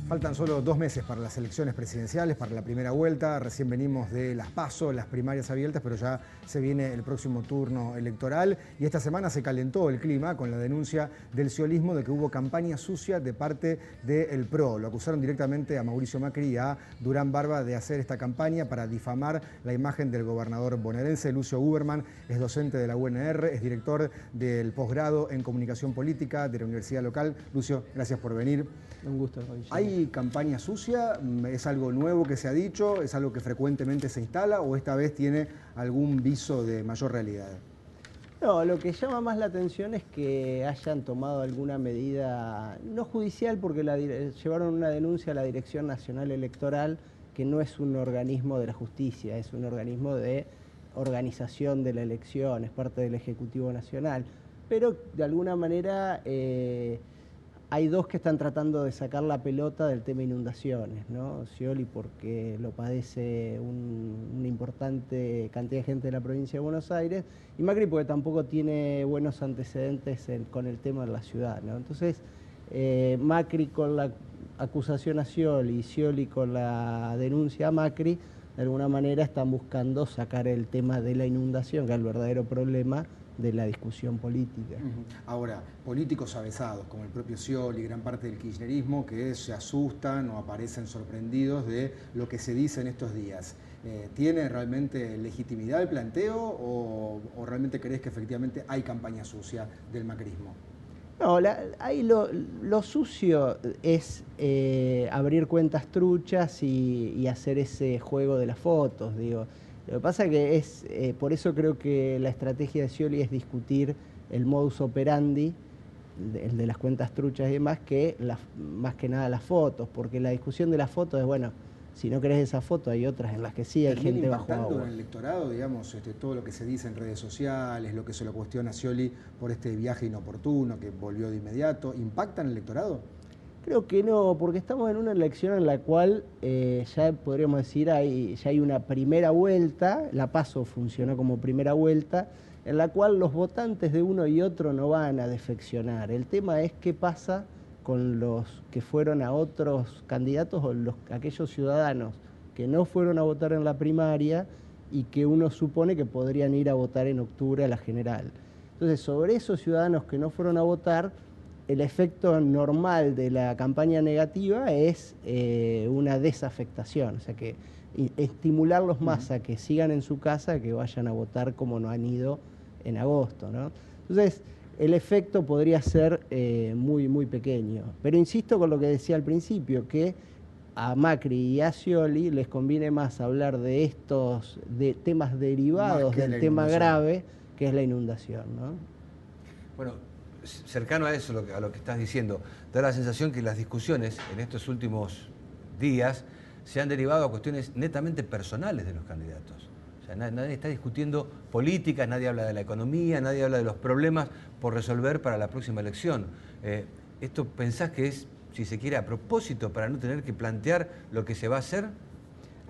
Faltan solo 2 meses para las elecciones presidenciales, para la primera vuelta. Recién venimos de las PASO, las primarias abiertas, pero ya se viene el próximo turno electoral. Y esta semana se calentó el clima con la denuncia del sciolismo de que hubo campaña sucia de parte del PRO. Lo acusaron directamente a Mauricio Macri y a Durán Barba de hacer esta campaña para difamar la imagen del gobernador bonaerense. Lucio Guberman es docente de la UNR, es director del posgrado en comunicación política de la universidad local. Lucio, gracias por venir. Un gusto. ¿Hay campaña sucia? ¿Es algo nuevo que se ha dicho? ¿Es algo que frecuentemente se instala o esta vez tiene algún viso de mayor realidad? No, lo que llama más la atención es que hayan tomado alguna medida, no judicial, porque llevaron una denuncia a la Dirección Nacional Electoral, que no es un organismo de la justicia, es un organismo de organización de la elección, es parte del Ejecutivo Nacional, pero de alguna manera hay dos que están tratando de sacar la pelota del tema inundaciones, ¿no? Scioli porque lo padece una importante cantidad de gente de la provincia de Buenos Aires, y Macri porque tampoco tiene buenos antecedentes con el tema de la ciudad, ¿no? Entonces, Macri con la acusación a Scioli y Scioli con la denuncia a Macri, de alguna manera están buscando sacar el tema de la inundación, que es el verdadero problema de la discusión política. Ahora, políticos avesados, como el propio Scioli y gran parte del kirchnerismo, que se asustan o aparecen sorprendidos de lo que se dice en estos días. ¿Tiene realmente legitimidad el planteo o realmente crees que efectivamente hay campaña sucia del macrismo? No, ahí lo sucio es abrir cuentas truchas y hacer ese juego de las fotos, digo. Lo que pasa es que por eso creo que la estrategia de Scioli es discutir el modus operandi, el de las cuentas truchas y demás, más que nada las fotos, porque la discusión de las fotos es, bueno, si no querés esa foto hay otras en las que sí hay gente bajo agua. ¿Termina impactando en el electorado, digamos, todo lo que se dice en redes sociales, lo que se lo cuestiona a Scioli por este viaje inoportuno que volvió de inmediato? ¿Impacta en el electorado? Creo que no, porque estamos en una elección en la cual ya podríamos decir ya hay una primera vuelta, la PASO funcionó como primera vuelta, en la cual los votantes de uno y otro no van a defeccionar. El tema es qué pasa con los que fueron a otros candidatos o aquellos ciudadanos que no fueron a votar en la primaria y que uno supone que podrían ir a votar en octubre a la general. Entonces, sobre esos ciudadanos que no fueron a votar, el efecto normal de la campaña negativa es una desafectación, o sea que estimularlos más a que sigan en su casa, que vayan a votar como no han ido en agosto, ¿no? Entonces, el efecto podría ser muy, muy pequeño. Pero insisto con lo que decía al principio, que a Macri y a Scioli les conviene más hablar de temas derivados del tema grave, que es la inundación, ¿no? Bueno, cercano a eso, a lo que estás diciendo, da la sensación que las discusiones en estos últimos días se han derivado a cuestiones netamente personales de los candidatos. O sea, nadie está discutiendo políticas, nadie habla de la economía, nadie habla de los problemas por resolver para la próxima elección. ¿Esto pensás que es, si se quiere, a propósito para no tener que plantear lo que se va a hacer?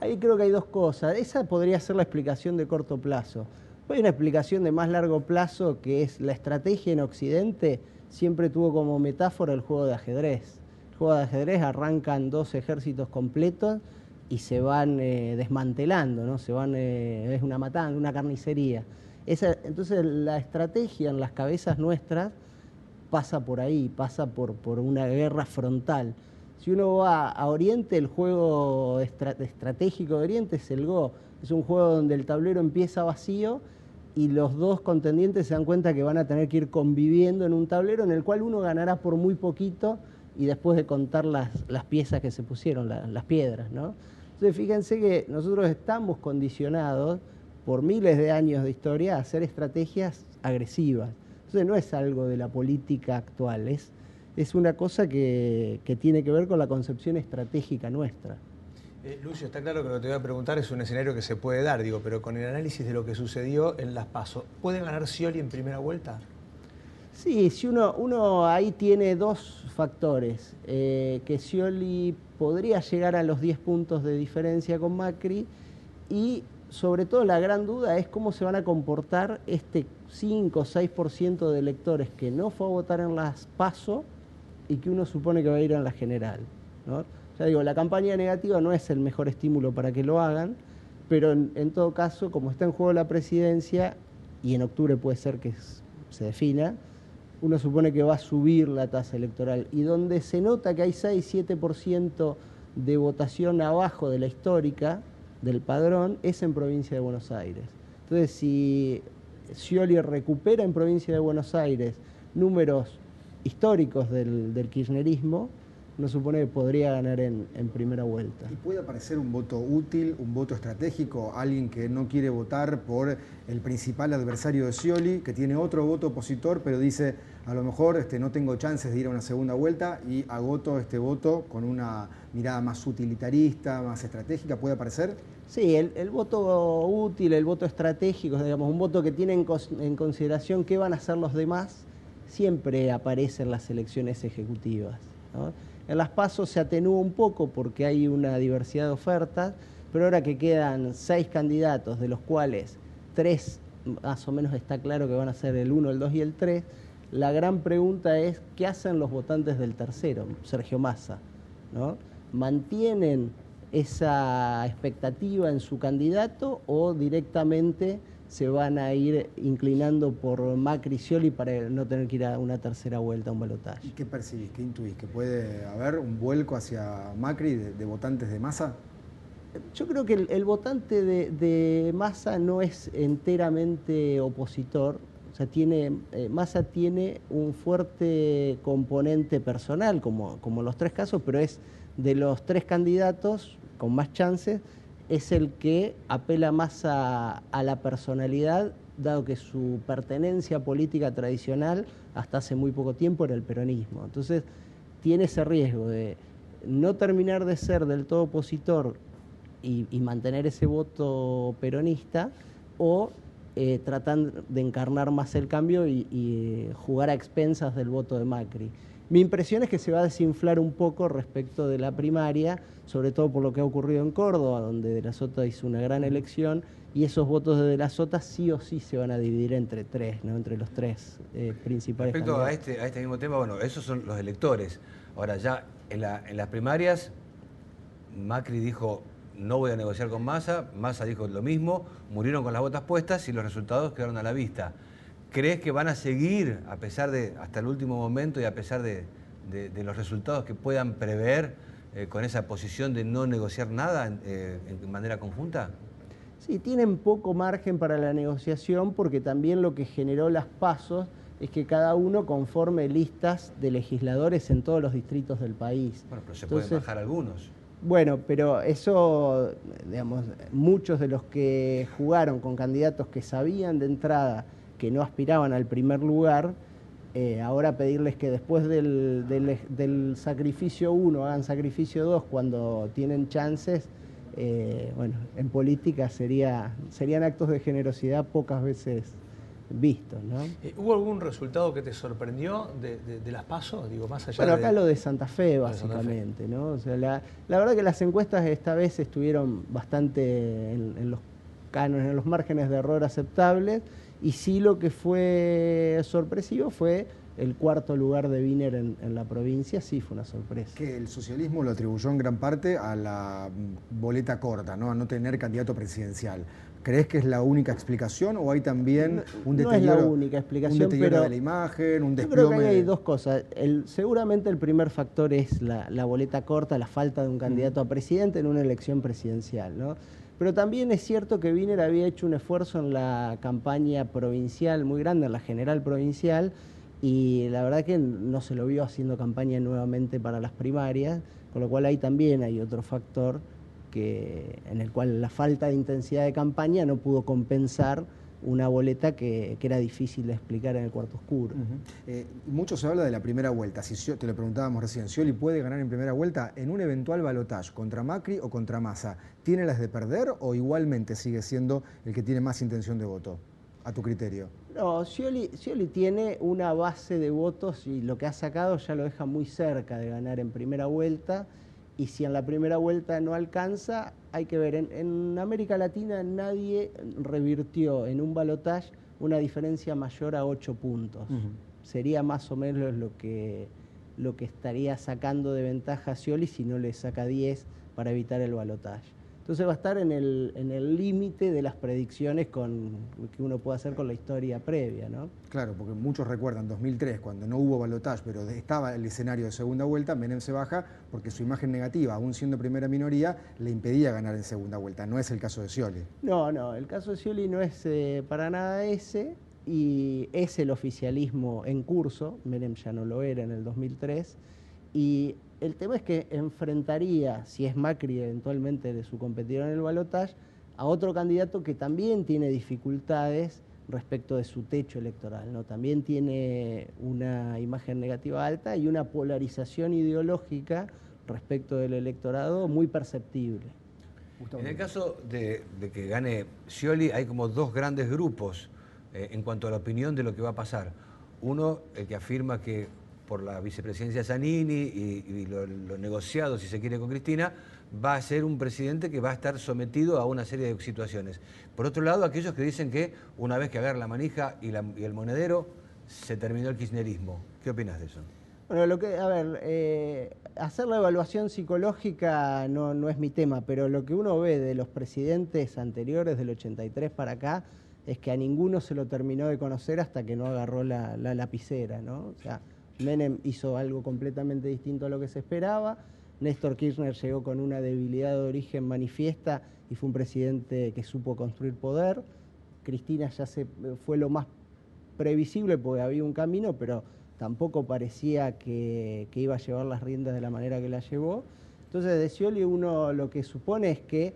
Ahí creo que hay dos cosas. Esa podría ser la explicación de corto plazo. Hay una explicación de más largo plazo, que es la estrategia en Occidente siempre tuvo como metáfora el juego de ajedrez. El juego de ajedrez arrancan dos ejércitos completos y se van desmantelando, ¿no? Es una matanza, una carnicería. Entonces la estrategia en las cabezas nuestras pasa por ahí, pasa por una guerra frontal. Si uno va a Oriente, el juego estratégico de Oriente es el Go. Es un juego donde el tablero empieza vacío y los dos contendientes se dan cuenta que van a tener que ir conviviendo en un tablero en el cual uno ganará por muy poquito y después de contar las piezas que se pusieron, las piedras, ¿no? Entonces fíjense que nosotros estamos condicionados por miles de años de historia a hacer estrategias agresivas. Entonces no es algo de la política actual, es una cosa que tiene que ver con la concepción estratégica nuestra. Lucio, está claro que lo que te voy a preguntar es un escenario que se puede dar, pero con el análisis de lo que sucedió en las PASO, ¿puede ganar Scioli en primera vuelta? Sí, si uno ahí tiene dos factores, que Scioli podría llegar a los 10 puntos de diferencia con Macri y sobre todo la gran duda es cómo se van a comportar este 5 o 6% de electores que no fue a votar en las PASO y que uno supone que va a ir en la general, ¿no? Ya digo, la campaña negativa no es el mejor estímulo para que lo hagan, pero en todo caso, como está en juego la presidencia, y en octubre puede ser que se defina, uno supone que va a subir la tasa electoral. Y donde se nota que hay 6-7% de votación abajo de la histórica, del padrón, es en provincia de Buenos Aires. Entonces, si Scioli recupera en provincia de Buenos Aires números históricos del kirchnerismo, uno supone que podría ganar en primera vuelta. ¿Y puede aparecer un voto útil, un voto estratégico, alguien que no quiere votar por el principal adversario de Scioli, que tiene otro voto opositor, pero dice, a lo mejor no tengo chances de ir a una segunda vuelta y agoto este voto con una mirada más utilitarista, más estratégica? ¿Puede aparecer? Sí, el voto útil, el voto estratégico, digamos, un voto que tiene en consideración qué van a hacer los demás, siempre aparece en las elecciones ejecutivas, ¿no? En las PASO se atenúa un poco porque hay una diversidad de ofertas, pero ahora que quedan 6 candidatos, de los cuales 3 más o menos está claro que van a ser el 1, el 2 y el 3, la gran pregunta es ¿qué hacen los votantes del tercero, Sergio Massa, ¿no? ¿Mantienen esa expectativa en su candidato o directamente se van a ir inclinando por Macri, Scioli para no tener que ir a una tercera vuelta, a un balotaje? ¿Y qué percibís, qué intuís? ¿Que puede haber un vuelco hacia Macri de votantes de Massa? Yo creo que el votante de Massa no es enteramente opositor. O sea, Massa tiene un fuerte componente personal, como los 3 casos, pero es de los 3 candidatos con más chances, es el que apela más a la personalidad, dado que su pertenencia política tradicional hasta hace muy poco tiempo era el peronismo. Entonces tiene ese riesgo de no terminar de ser del todo opositor y mantener ese voto peronista, o tratar de encarnar más el cambio y jugar a expensas del voto de Macri. Mi impresión es que se va a desinflar un poco respecto de la primaria, sobre todo por lo que ha ocurrido en Córdoba, donde De la Sota hizo una gran elección, y esos votos de la Sota sí o sí se van a dividir entre 3, ¿no? Entre los 3 principales Respecto candidatos. a este mismo tema, bueno, esos son los electores. Ahora ya en las primarias, Macri dijo no voy a negociar con Massa, Massa dijo lo mismo, murieron con las botas puestas y los resultados quedaron a la vista. ¿Crees que van a seguir, a pesar de, hasta el último momento y a pesar de los resultados que puedan prever, con esa posición de no negociar nada en manera conjunta? Sí, tienen poco margen para la negociación porque también lo que generó las PASO es que cada uno conforme listas de legisladores en todos los distritos del país. Bueno, pero se pueden bajar algunos. Bueno, pero eso, digamos, muchos de los que jugaron con candidatos que sabían de entrada que no aspiraban al primer lugar, ahora pedirles que después del sacrificio 1 hagan sacrificio 2 cuando tienen chances, bueno, en política serían actos de generosidad pocas veces vistos, ¿no? ¿Hubo algún resultado que te sorprendió de las PASO? Digo, más allá bueno, acá lo de Santa Fe, básicamente, ¿no? O sea, la verdad que las encuestas esta vez estuvieron bastante en los cánones, en los márgenes de error aceptables, y sí lo que fue sorpresivo fue el 4º lugar de Wiener en la provincia, sí fue una sorpresa. Que el socialismo lo atribuyó en gran parte a la boleta corta, ¿no? A no tener candidato presidencial. ¿Crees que es la única explicación o hay también un deterioro? No es la única explicación, un deterioro pero de la imagen, un desplome? Yo creo que hay 2 cosas. Seguramente el primer factor es la boleta corta, la falta de un candidato a presidente en una elección presidencial, ¿no? Pero también es cierto que Wiener había hecho un esfuerzo en la campaña provincial muy grande, en la general provincial, y la verdad que no se lo vio haciendo campaña nuevamente para las primarias, con lo cual ahí también hay otro factor en el cual la falta de intensidad de campaña no pudo compensar una boleta que era difícil de explicar en el cuarto oscuro. Mucho se habla de la primera vuelta. Si te lo preguntábamos recién, ¿Scioli puede ganar en primera vuelta en un eventual balotaje contra Macri o contra Massa? ¿Tiene las de perder o igualmente sigue siendo el que tiene más intención de voto, a tu criterio? No, Scioli tiene una base de votos y lo que ha sacado ya lo deja muy cerca de ganar en primera vuelta. Y si en la primera vuelta no alcanza, hay que ver, en América Latina nadie revirtió en un balotaje una diferencia mayor a 8 puntos. Sería más o menos lo que lo que estaría sacando de ventaja a Scioli si no le saca 10 para evitar el balotaje. Entonces va a estar en el límite de las predicciones que uno puede hacer con la historia previa, ¿no? Claro, porque muchos recuerdan 2003, cuando no hubo balotaje, pero estaba el escenario de segunda vuelta, Menem se baja porque su imagen negativa, aún siendo primera minoría, le impedía ganar en segunda vuelta. No es el caso de Scioli. No, el caso de Scioli no es para nada ese, y es el oficialismo en curso. Menem ya no lo era en el 2003, y el tema es que enfrentaría, si es Macri eventualmente de su competidor en el balotaje, a otro candidato que también tiene dificultades respecto de su techo electoral, ¿no? También tiene una imagen negativa alta y una polarización ideológica respecto del electorado muy perceptible. En el caso de que gane Scioli, hay como dos grandes grupos en cuanto a la opinión de lo que va a pasar. Uno, el que afirma que por la vicepresidencia de Zanini y lo negociado, si se quiere, con Cristina, va a ser un presidente que va a estar sometido a una serie de situaciones. Por otro lado, aquellos que dicen que una vez que agarra la manija y el monedero, se terminó el kirchnerismo. ¿Qué opinas de eso? Bueno, hacer la evaluación psicológica no es mi tema, pero lo que uno ve de los presidentes anteriores, del 83 para acá, es que a ninguno se lo terminó de conocer hasta que no agarró la lapicera, ¿no? O sea, Menem hizo algo completamente distinto a lo que se esperaba. Néstor Kirchner llegó con una debilidad de origen manifiesta y fue un presidente que supo construir poder. Cristina fue lo más previsible porque había un camino, pero tampoco parecía que iba a llevar las riendas de la manera que la llevó. Entonces, de Scioli uno lo que supone es que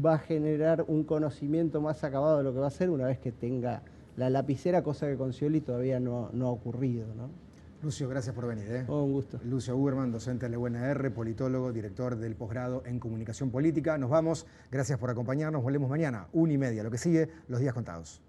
va a generar un conocimiento más acabado de lo que va a hacer una vez que tenga la lapicera, cosa que con Scioli todavía no ha ocurrido, ¿no? Lucio, gracias por venir. Oh, un gusto. Lucio Uberman, docente de la UNR, politólogo, director del posgrado en Comunicación Política. Nos vamos, gracias por acompañarnos, volvemos mañana, 1:30, lo que sigue, Los Días Contados.